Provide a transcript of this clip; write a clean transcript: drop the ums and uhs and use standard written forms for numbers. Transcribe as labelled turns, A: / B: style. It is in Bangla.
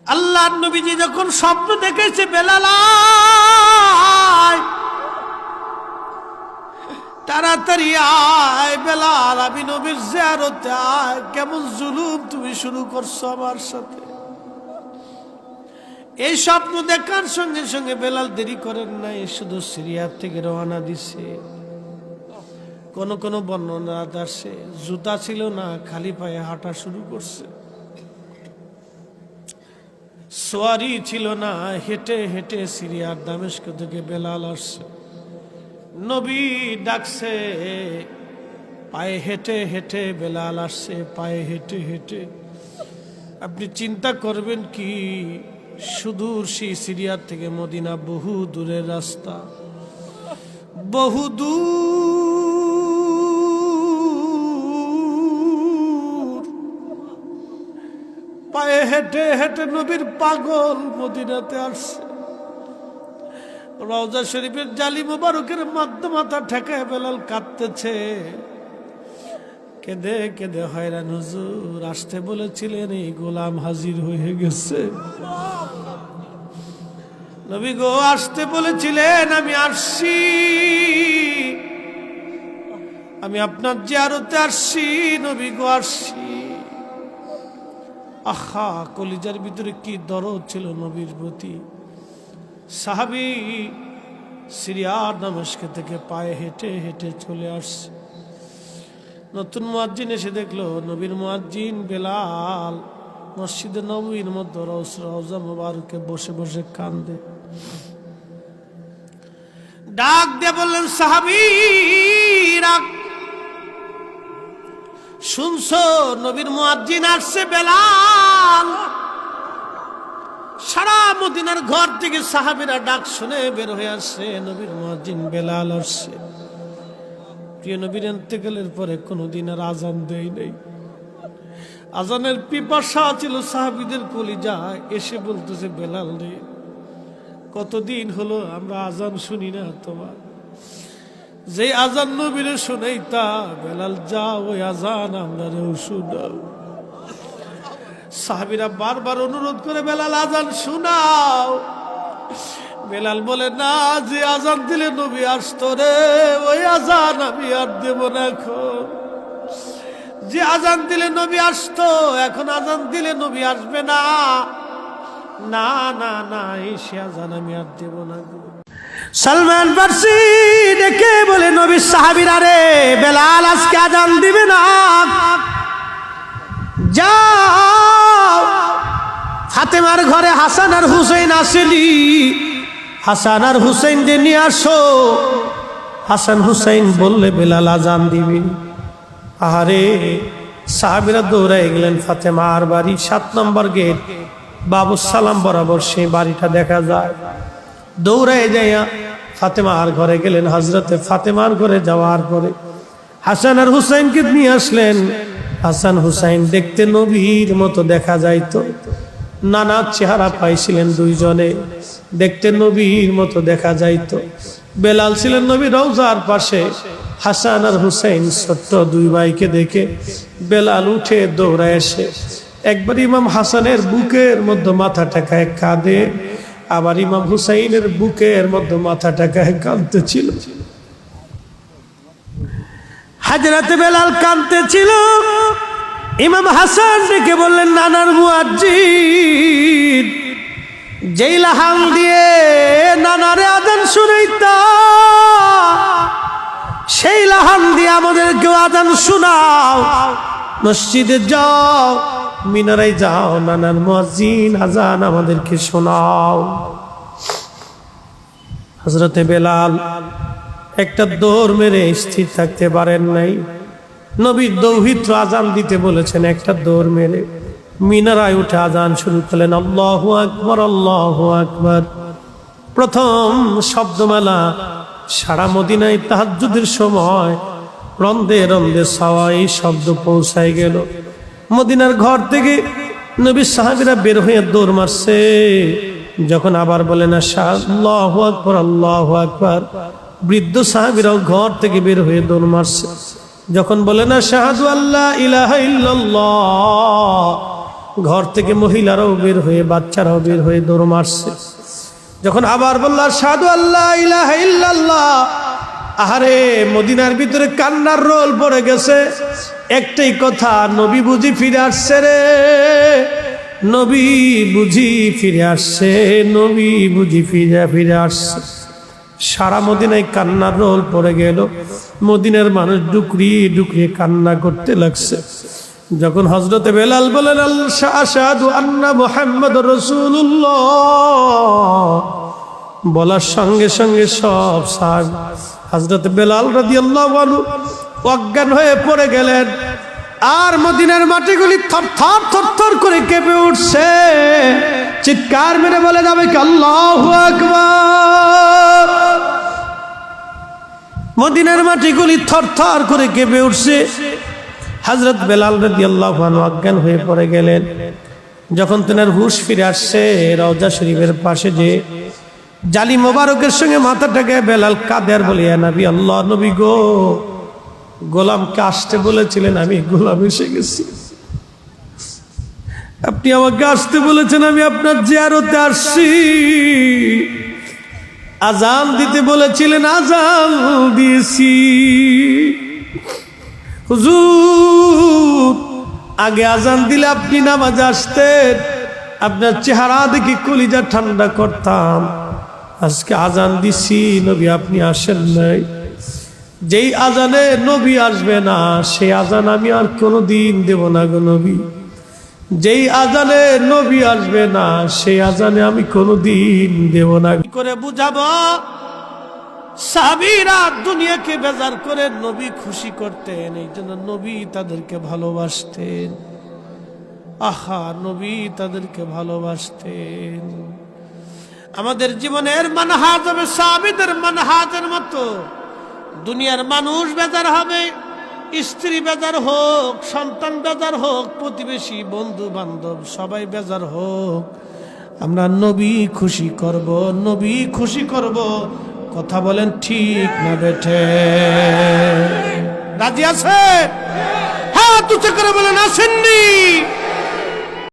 A: আল্লাহর নবীজি যখন স্বপ্ন দেখেছে বেলাল তাড়াতাড়ি আয় বেলাল, আমি নবীর জিয়ারতে আয়, কেমন জুলুম তুমি শুরু করছো আমার সাথে। এই স্বপ্ন দেখার সঙ্গে সঙ্গে বেলাল দেরি করেন নাই, শুধু সিরিয়া থেকে রওনা দিছে। কোন কোন বর্ণনা আসে জুতা ছিল না, খালি পায়ে হাঁটা শুরু করছে। সোয়ারি ছিল না, হেঁটে হেঁটে সিরিয়ার দামেস্ক থেকে বেলাল আসছে। নবী ডাকছে, পায়ে হেঁটে হেঁটে বেলাল আসছে, পায়ে হেঁটে হেঁটে। আপনি চিন্তা করবেন কি, সুদূর সেই সিরিয়ার থেকে মদিনা বহু দূরের রাস্তা, বহু দূর। পায়ে হেঁটে হেঁটে নবীর পাগল মদিনাতে আসছে। রওজা শরীফের জালি মোবারকের মাথা ঠেকায় বেলাল কাঁদতেছে, কেঁদে কেঁদে হয়রান, হুজুর আসতে বলেছিলেন, এই গোলাম হাজির হয়ে গেছে। নবী গো আসতে বলেছিলেন, আমি আসছি, আমি আপনার জিয়ারতে আসছি, নবী গো আসছি। আহা, কলিজার ভিতরে কি দরদ ছিল নবীর প্রতি। সাহাবী সিরিয়ার দামেস্ক থেকে পায়ে হেঁটে হেঁটে চলে আসছে। নতুন মুয়াজ্জিন এসে দেখলো নবীর মুয়াজ্জিন বেলাল মসজিদে নববীর মধ্যে রওজা মুবারকে বসে বসে কান্দে। ডাক দিয়ে বললেন, সাহাবীরা শুনছো, নবীর মুয়াজ্জিন আসছে বেলাল। সারা মদিনার ঘর থেকে সাহাবীরা ডাক শুনে বের হয়ে আসছে, নবীর মুয়াজ্জিন বেলাল আসছে। প্রিয় নবীর ইন্তেকালের পরে কোনোদিন আর আজান দেয় নাই। আজানের পিপাসা ছিল সাহাবীদের কলিজায়। এসে বলতেছে, বেলাল রে, কতদিন হলো আমরা আজান শুনি না তোমার। যে আজান নবীরে শোনাইতা, বেলাল যাও ওই আজান আমরা শোনাও। সাহাবীরা বারবার অনুরোধ করে, বেলাল আজান শোনাও। বেলাল বলে, না, যে আজান দিলে নবী আসতো রে, ওই আজান আমি আর দেব না। এখন যে আজান দিলে নবী আসতো, এখন আজান দিলে নবী আসবে না। না না না, এই সে আজান আমি আর দেব না। সালমান ফারসি ডেকে বলে, নবীর সাহাবীরা রে, বেলাল আজকে আজান দিবে না, যাও ফাতেমার ঘরে হাসান আর হুসাইন আসেনি, হাসান আর হুসাইন দিয়ে নিয়ে আসো। হাসান হুসাইন বললে বেলাল আজান দিবে। আহারে, সাহাবীরা দৌড়াই গেলেন ফাতেমার বাড়ি, 7 নম্বর গেট, বাবু সালাম বরাবর সেই বাড়িটা দেখা যায়। দৌড়াই যাইয়া ফাতেমার ঘরে গেলেন। হযরতে ফাতেমার ঘরে যাওয়ার পরে হাসান আর হুসাইনকে নিয়ে আসলেন। হাসান হুসাইন দেখতে নবীর মতো দেখা যাইতো, নানা চেহারা পাইছিলেন দুইজনে, দেখতে নবীর মতো দেখা যাইতো। বেলাল ছিলেন নবীর রওজার পাশে। হাসান আর হুসাইন ছোট্ট দুই ভাইকে দেখে বেলাল উঠে দৌড়ায় এসে একবার ইমাম হাসানের বুকের মধ্যে মাথা ঠেকায় কাঁদে, আবার ইমাম হুসাইনের বুকের মধ্যে মাথা ঠেকায় কাঁদতেছিল। হযরতে বেলাল কাঁদতেছিল। ইমাম হাসান ডেকে বললেন, নানার মুয়াজ্জিন, যেই লাহান দিয়ে নানারে আজান শুনাইতা, সেই লাহান দিয়ে আমাদেরকেও আজান শোনাও। মসজিদে যাও, মিনারায় যাও, নানার মুয়াজ্জিন আজান আমাদেরকে শোনাও। হযরতে বেলাল একটা দৌড় মেরে স্থির থাকতে পারেন নাই। নবীর দৌহিত্র আজান দিতে বলেছেন, একটা দৌড় মেরে মিনারায় উঠে আজান শুরু করলেন। আল্লাহু আকবার, আল্লাহু আকবার। প্রথম শব্দমালা সারা মদিনায় তাহাজ্জুদের সময় রন্দে রন্দে সওয়াই শব্দ পৌঁছায় গেল। মদিনার ঘর থেকে নবী সাহাবীরা বের হয়ে দৌড় মারছে। যখন আবার বলেন আল্লাহু আকবার, আল্লাহু আকবার, বৃদ্ধ সাহাবীরাও ঘর থেকে বের হয়ে দৌড় মারছে। যখন বলেন আশহাদু আল্লা ইলাহা ইল্লাল্লাহ, ঘর থেকে মহিলারাও বের হয়ে বাচ্চারাও বের হয়ে দৌড় মারছে। যখন আবার বলল আশহাদু আল্লা ইলাহা ইল্লাল্লাহ, আহারে মদিনার ভিতরে কান্নার রোল পড়ে গেছে। একটাই কথা, নবী বুঝি ফিরে আসছে রে, নবী বুঝি ফিরে আসছে, নবী বুঝি ফিরে আসছে। সারা মদিনায় কান্নার রোল পড়ে গেল। মদিনার মানুষ ডুকরিয়ে ডুকরিয়ে কান্না করতে লাগছে। যখন হযরতে বেলাল বলেন আশহাদু আন্না মুহাম্মাদুর রাসূলুল্লাহ, বলার সঙ্গে সঙ্গে সব সাহাবী হযরতে বেলাল রাদিয়াল্লাহু আনহু অজ্ঞান হয়ে পড়ে গেলেন। আর মদিনার মাটিগুলি থরথর থরথর করে কেঁপে উঠছে। চিৎকার মেরে বলে যাবে কি আল্লাহু আকবার। মদিনার মাটিগুলি থরথর করে কেঁপে উঠছে। হযরত বেলাল রাদিয়াল্লাহু আনহু অজ্ঞান হয়ে পড়ে গেলেন। যখন তেনার হুঁশ ফিরে আসছে, রওজা শরীফের পাশে যে জালি মোবারকের সঙ্গে মাথাটাকে বেলাল কাঁদে আর বলে, ইয়া নবী আল্লাহ, নবী গো, গোলামকে আসতে বলেছিলেন, আমি গোলাম এসে গেছি। আপনি আমাকে আসতে বলেছেন, আমি আপনার জিয়ারতে আসছি। আজান দিতে বলেছিলেন, আজান দিয়েছি। হুজুর, আগে আজান দিলে আপনি নামাজে আসতেন, আপনার চেহারা দেখি কলিজা ঠান্ডা করতাম। আজকে আজান দিছি, নবী আপনি আসেন নাই। যেই আজানে নবী আসবে না, সেই আজান আমি আর কোনোদিন দেব না গো নবী। যেই আজানে নবী আসবে না, সেই আজানে আমি কোনোদিন দেব না। কি করে বুঝাবো? সাহাবীরা দুনিয়াকে বেজার করে নবী খুশি করতেন, এই জন্য নবী তাদেরকে ভালোবাসতেন। আহা, নবী তাদেরকে ভালোবাসতেন। আমাদের জীবনের মানহাজ হবে সাহাবীদের মানহাজের মতো। দুনিয়ার মানুষ বেজার হবে, স্ত্রী বেজার হোক, সন্তান বেজার হোক, প্রতিবেশী বন্ধু বান্ধব সবাই বেজার হোক, আমরা নবী খুশি করব, নবী খুশি করব। কথা বলেন ঠিক না বেঠে? রাজি আছে? হ্যাঁ, তুই করে বলেন আসেননি।